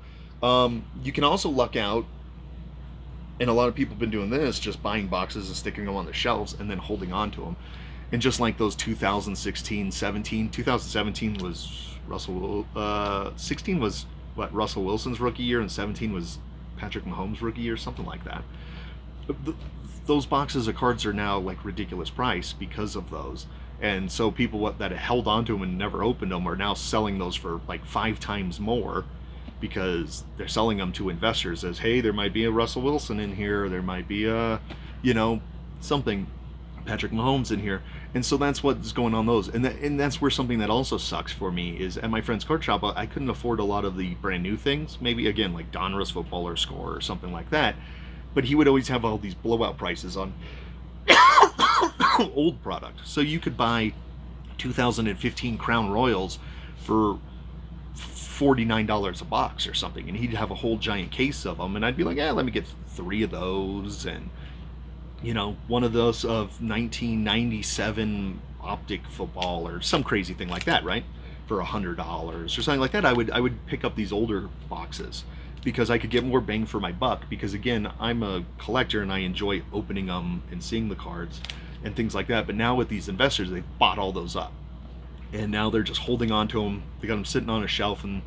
You can also luck out, and a lot of people have been doing this, just buying boxes and sticking them on the shelves and then holding on to them. And just like those 2016, 17, 2017 was 16 was Russell Wilson's rookie year, and 17 was Patrick Mahomes' rookie year, something like that. Those boxes of cards are now ridiculous price because of those. And so people that held on to them and never opened them are now selling those for 5 times more, because they're selling them to investors as, hey, there might be a Russell Wilson in here, or there might be a, something, Patrick Mahomes in here. And so that's what's going on those. And that's where something that also sucks for me is, at my friend's card shop, I couldn't afford a lot of the brand new things. Maybe, again, like Donruss Football or Score or something like that. But he would always have all these blowout prices on old product. So you could buy 2015 Crown Royals for $49 a box or something, and he'd have a whole giant case of them, and I'd be like, let me get 3 of those, and one of those of 1997 Optic Football or some crazy thing like that, right, for $100 or something like that. I would pick up these older boxes because I could get more bang for my buck, because again, I'm a collector and I enjoy opening them and seeing the cards and things like that. But now with these investors, they've bought all those up, and now they're just holding on to them. They got them sitting on a shelf, and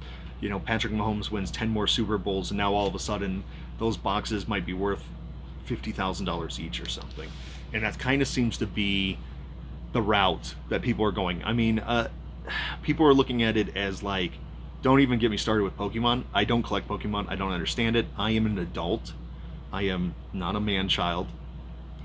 Patrick Mahomes wins 10 more Super Bowls, and now all of a sudden those boxes might be worth $50,000 each or something. And that kind of seems to be the route that people are going. I mean, people are looking at it as Don't even get me started with Pokemon. I don't collect Pokemon. I don't understand it. I am an adult. I am not a man child.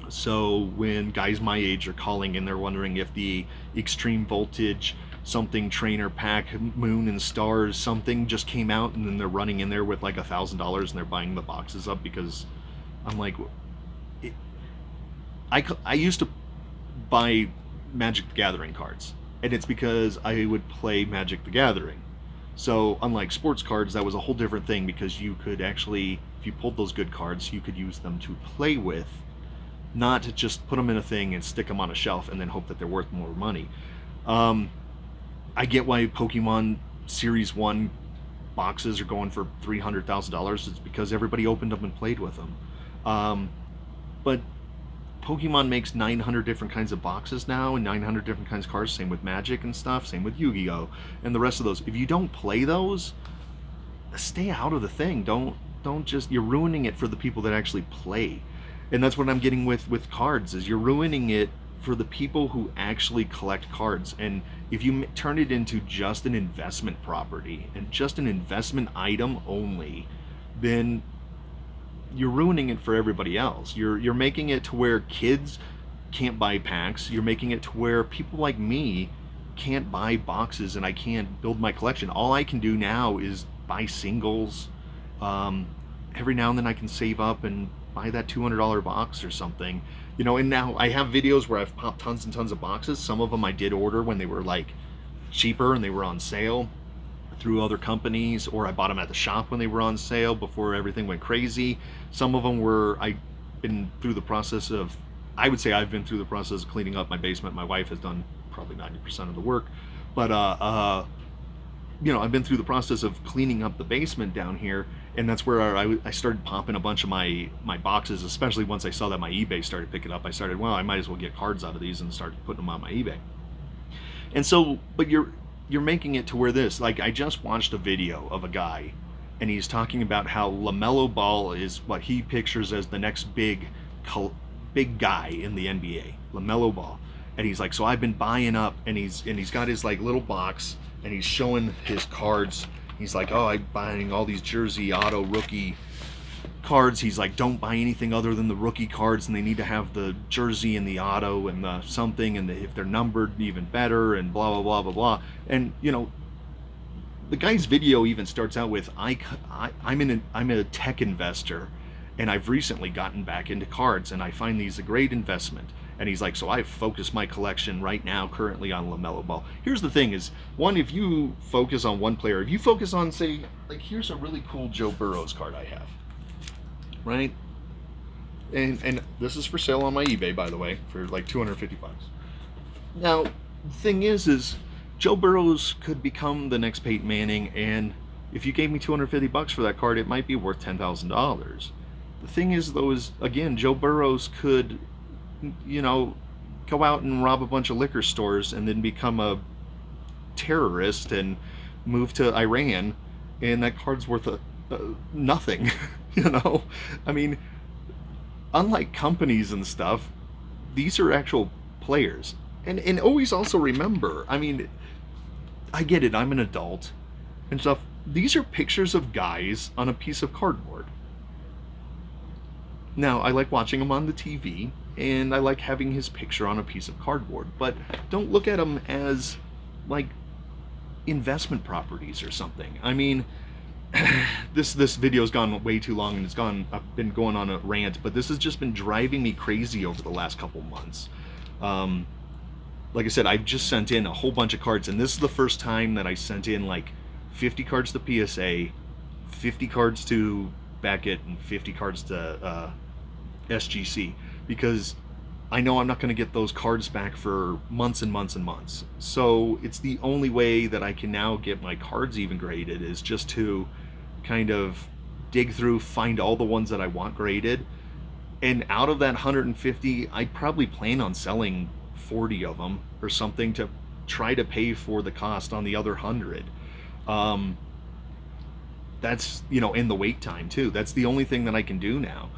So when guys my age are calling and they're wondering if the extreme voltage something trainer pack moon and stars something just came out, and then they're running in there with like $1,000 and they're buying the boxes up, because I'm like, it, I used to buy Magic the Gathering cards, and it's because I would play Magic the Gathering. So unlike sports cards, that was a whole different thing, because you could actually, if you pulled those good cards, you could use them to play with, not to just put them in a thing and stick them on a shelf and then hope that they're worth more money. I get why Pokemon Series 1 boxes are going for $300,000. It's because everybody opened them and played with them. But Pokemon makes 900 different kinds of boxes now and 900 different kinds of cards. Same with Magic and stuff. Same with Yu-Gi-Oh! And the rest of those. If you don't play those, stay out of the thing. Don't just, you're ruining it for the people that actually play. And that's what I'm getting with cards, is you're ruining it for the people who actually collect cards. And if you turn it into just an investment property and just an investment item only, then you're ruining it for everybody else. You're making it to where kids can't buy packs. You're making it to where people like me can't buy boxes, and I can't build my collection. All I can do now is buy singles. Every now and then I can save up and buy that $200 box or something, and now I have videos where I've popped tons and tons of boxes. Some of them I did order when they were like cheaper and they were on sale through other companies, or I bought them at the shop when they were on sale before everything went crazy. Some of them were, I've been through the process of, I would say I've been through the process of cleaning up my basement. My wife has done probably 90% of the work, but I've been through the process of cleaning up the basement down here, and that's where I started popping a bunch of my boxes, especially once I saw that my eBay started picking up. I started, well, I might as well get cards out of these, and started putting them on my eBay. And so, but you're making it to where this, like, I just watched a video of a guy, and he's talking about how LaMelo Ball is what he pictures as the next big guy in the NBA, LaMelo Ball. And he's like, so I've been buying up, and he's got his like little box, and he's showing his cards. He's like, oh, I'm buying all these jersey auto rookie cards. He's like, don't buy anything other than the rookie cards, and they need to have the jersey and the auto and the something, and if they're numbered, even better, and blah blah blah blah blah. And the guy's video even starts out with, I'm a tech investor, and I've recently gotten back into cards, and I find these a great investment. And he's like, so I've focused my collection right now currently on LaMelo Ball. Here's the thing is, one, if you focus on one player, if you focus on, say, like, here's a really cool Joe Burrows card I have, right? And this is for sale on my eBay, by the way, for like $250. Now, the thing is Joe Burrows could become the next Peyton Manning, and if you gave me $250 for that card, it might be worth $10,000. The thing is, though, is, again, Joe Burrows could, go out and rob a bunch of liquor stores and then become a terrorist and move to Iran, and that card's worth nothing. I mean, unlike companies and stuff, these are actual players. And always also remember, I mean, I get it, I'm an adult and stuff. These are pictures of guys on a piece of cardboard. Now, I like watching him on the TV, and I like having his picture on a piece of cardboard, but don't look at them as, like, investment properties or something. I mean, this video's gone way too long, and I've been going on a rant, but this has just been driving me crazy over the last couple months. Like I said, I've just sent in a whole bunch of cards, and this is the first time that I sent in, like, 50 cards to PSA, 50 cards to Beckett, and 50 cards to SGC, because I know I'm not going to get those cards back for months and months and months. So it's the only way that I can now get my cards even graded, is just to kind of dig through, find all the ones that I want graded, and out of that 150, I probably plan on selling 40 of them or something to try to pay for the cost on the other 100. That's, in the wait time too. That's the only thing that I can do now.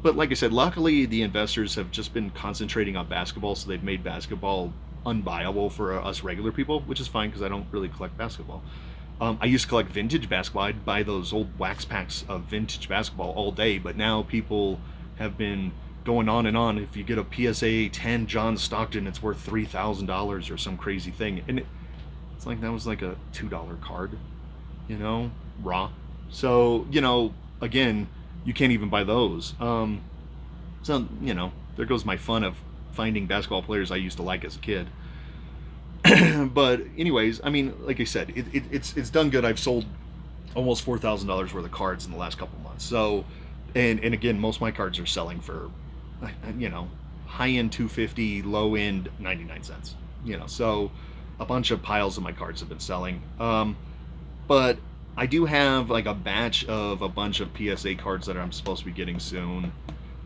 But like I said, luckily the investors have just been concentrating on basketball, so they've made basketball unbuyable for us regular people, which is fine because I don't really collect basketball. I used to collect vintage basketball. I'd buy those old wax packs of vintage basketball all day, but now people have been going on and on. If you get a PSA 10 John Stockton, it's worth $3,000 or some crazy thing. And it's like that was like a $2 card, raw. So, again, you can't even buy those. So, there goes my fun of finding basketball players I used to like as a kid. But anyways, I mean, like I said, it's done good. I've sold almost $4,000 worth of cards in the last couple months. So, and again, most of my cards are selling for, high end 250, low end 99 cents. So a bunch of piles of my cards have been selling. But I do have like a batch of a bunch of PSA cards that I'm supposed to be getting soon.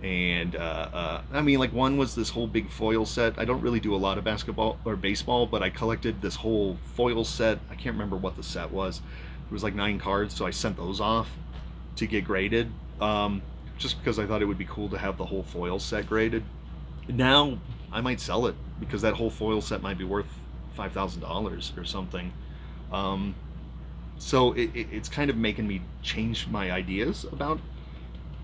And I mean, like, one was this whole big foil set. I don't really do a lot of basketball or baseball, but I collected this whole foil set. I can't remember what the set was. It was like 9 cards, so I sent those off to get graded, just because I thought it would be cool to have the whole foil set graded. Now I might sell it because that whole foil set might be worth $5,000 or something. So it's kind of making me change my ideas about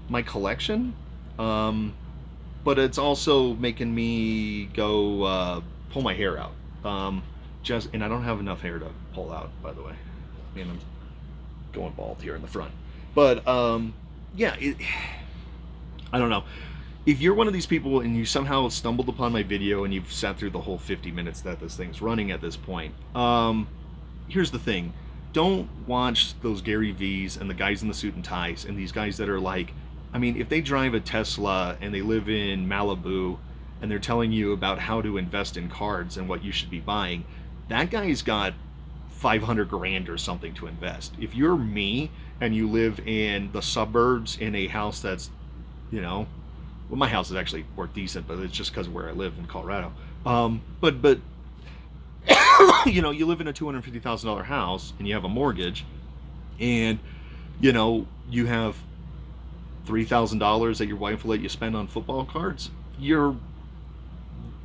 my collection. But it's also making me go pull my hair out. And I don't have enough hair to pull out, by the way. I mean, I'm going bald here in the front. But yeah, I don't know. If you're one of these people and you somehow stumbled upon my video and you've sat through the whole 50 minutes that this thing's running at this point, here's the thing. Don't watch those Gary V's and the guys in the suit and ties and these guys that are like, I mean, if they drive a Tesla and they live in Malibu and they're telling you about how to invest in cards and what you should be buying, that guy's got 500 grand or something to invest. If you're me and you live in the suburbs in a house that's, well, my house is actually worth decent, but it's just because of where I live in Colorado. But you live in a $250,000 house and you have a mortgage, and you have $3,000 that your wife will let you spend on football cards. You're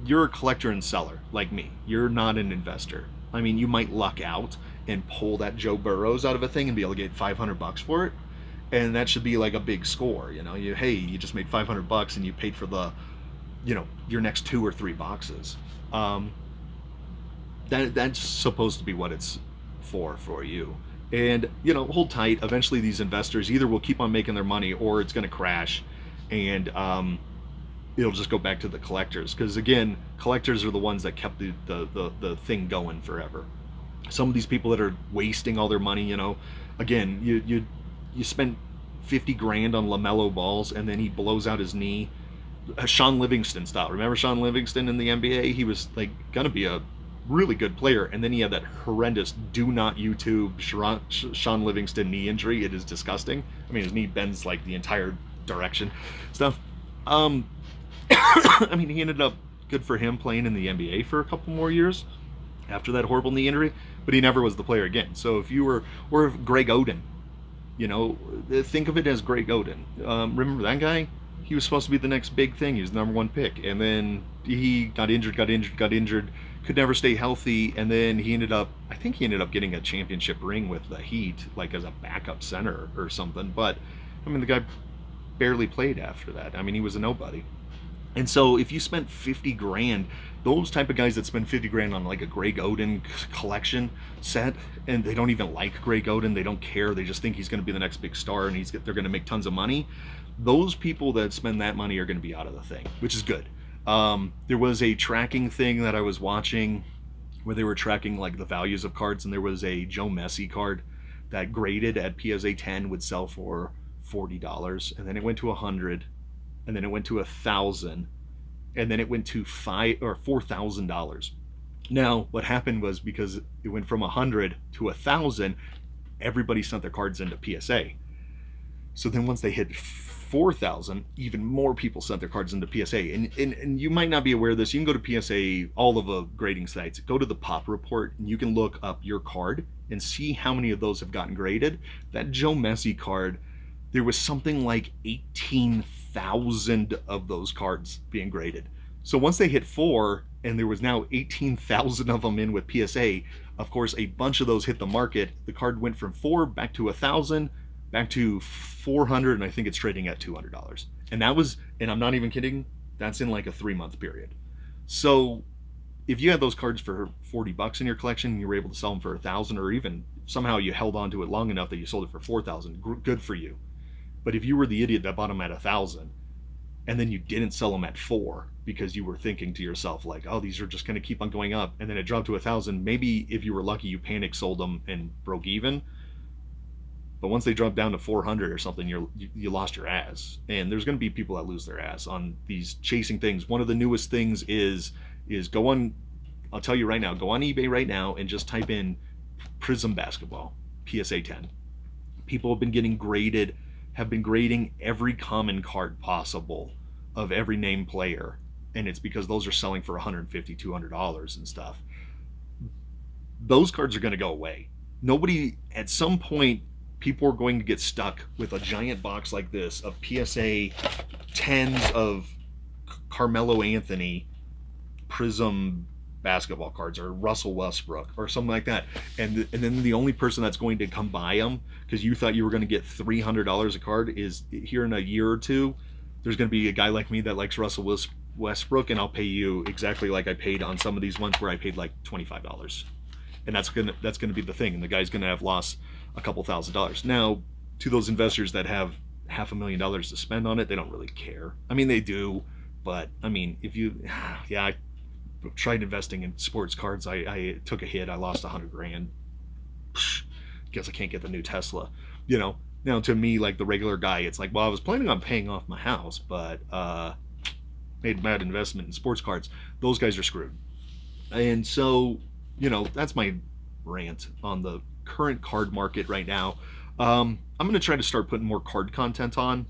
a collector and seller like me. You're not an investor. I mean, you might luck out and pull that Joe Burrows out of a thing and be able to get $500 for it, and that should be like a big score. You just made $500 and you paid for the, your next 2 or 3 boxes. That's supposed to be what it's for you. And hold tight. Eventually these investors either will keep on making their money or it's going to crash, and it'll just go back to the collectors, because again, collectors are the ones that kept the thing going forever. Some of these people that are wasting all their money, again, you spend 50 grand on LaMelo balls and then he blows out his knee, Sean Livingston style. Remember Sean Livingston in the NBA? He was like gonna be a really good player, and then he had that horrendous do not YouTube Sean Livingston knee injury. It is disgusting. I mean, his knee bends like the entire direction stuff. I mean, he ended up, good for him, playing in the NBA for a couple more years after that horrible knee injury, but he never was the player again. So if you were, or if Greg Oden, think of it as Greg Oden. Remember that guy? He was supposed to be the next big thing. He was the number 1 pick, and then he got injured, could never stay healthy, and then I think he ended up getting a championship ring with the Heat, like as a backup center or something. But I mean, the guy barely played after that. I mean, he was a nobody. And so if you spent 50 grand, those type of guys that spend 50 grand on like a Greg Oden collection set, and they don't even like Greg Oden, they don't care, they just think he's going to be the next big star and they're going to make tons of money. Those people that spend that money are going to be out of the thing, which is good. There was a tracking thing that I was watching where they were tracking like the values of cards, and there was a Joe Messi card that graded at PSA 10 would sell for $40, and then it went to 100, and then it went to 1,000, and then it went to $4,000. Now, what happened was, because it went from 100 to 1,000, everybody sent their cards into PSA. So then once they hit 4,000, even more people sent their cards into PSA. And you might not be aware of this. You can go to PSA, all of the grading sites, go to the pop report, and you can look up your card and see how many of those have gotten graded. That Joe Messi card, there was something like 18,000 of those cards being graded. So once they hit 4, and there was now 18,000 of them in with PSA. Of course, a bunch of those hit the market. The card went from 4 back to 1,000, back to 400, and I think it's trading at $200. And that was, and I'm not even kidding, that's in like a 3-month period. So if you had those cards for $40 in your collection and you were able to sell them for 1,000, or even somehow you held on to it long enough that you sold it for 4,000, good for you. But if you were the idiot that bought them at 1,000 and then you didn't sell them at 4 because you were thinking to yourself like, oh, these are just going to keep on going up, and then it dropped to 1,000, maybe if you were lucky you panic sold them and broke even. But once they drop down to 400 or something, you lost your ass. And there's going to be people that lose their ass on these chasing things. One of the newest things is go on, I'll tell you right now, go on eBay right now and just type in Prism Basketball PSA 10. People have been grading every common card possible of every name player, and it's because those are selling for $150, $200 and stuff. Those cards are going to go away. Nobody, at some point, people are going to get stuck with a giant box like this of PSA 10s of Carmelo Anthony Prism basketball cards, or Russell Westbrook or something like that, and then the only person that's going to come buy them because you thought you were going to get $300 a card is here in a year or two. There's going to be a guy like me that likes Russell Westbrook, and I'll pay you exactly like I paid on some of these ones where I paid like $25, and that's gonna be the thing, and the guy's gonna have lost a couple $1,000s. Now, to those investors that have $500,000 to spend on it, they don't really care. I mean, they do, but I mean, if you, yeah, I tried investing in sports cards. I took a hit. I lost $100,000. Guess I can't get the new Tesla. You know. Now, to me, like the regular guy, it's like, well, I was planning on paying off my house, but made a bad investment in sports cards. Those guys are screwed. And so, you know, that's my rant on the current card market right now. I'm going to try to start putting more card content on,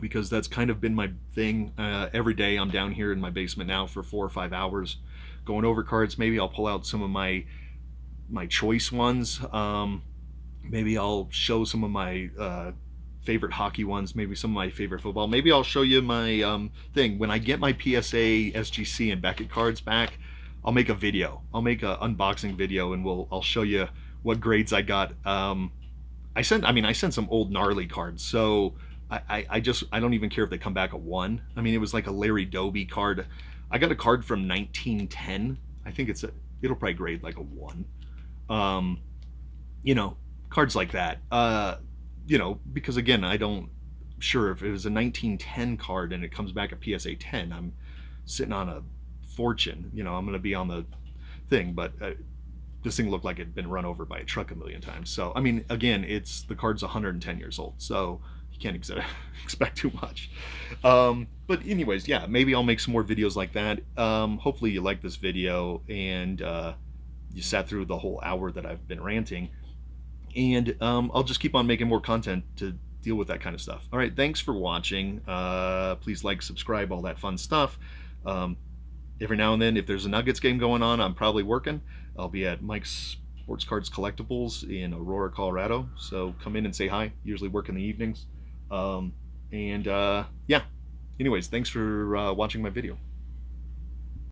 because that's kind of been my thing. Every day I'm down here in my basement now for 4 or 5 hours going over cards. Maybe I'll pull out some of my choice ones. Maybe I'll show some of my favorite hockey ones, maybe some of my favorite football. Maybe I'll show you my thing. When I get my PSA, SGC, and Beckett cards back, I'll make a video. I'll make an unboxing video, and I'll show you what grades I got. I sent some old gnarly cards, so I don't even care if they come back a 1. I mean, it was like a Larry Doby card. I got a card from 1910. I think it'll probably grade like a 1. You know, cards like that. You know, because again, I don't sure if it was a 1910 card and it comes back a PSA 10, I'm sitting on a fortune. You know, I'm going to be on the thing, but this thing looked like it'd been run over by a truck a million times. So, I mean, again, the card's 110 years old, so you can't expect too much. But anyways, yeah, maybe I'll make some more videos like that. Hopefully you like this video, and you sat through the whole hour that I've been ranting. And I'll just keep on making more content to deal with that kind of stuff. All right, thanks for watching. Please like, subscribe, all that fun stuff. Every now and then, if there's a Nuggets game going on, I'm probably working. I'll be at Mike's Sports Cards Collectibles in Aurora, Colorado. So come in and say hi. Usually work in the evenings. Yeah. Anyways, thanks for watching my video.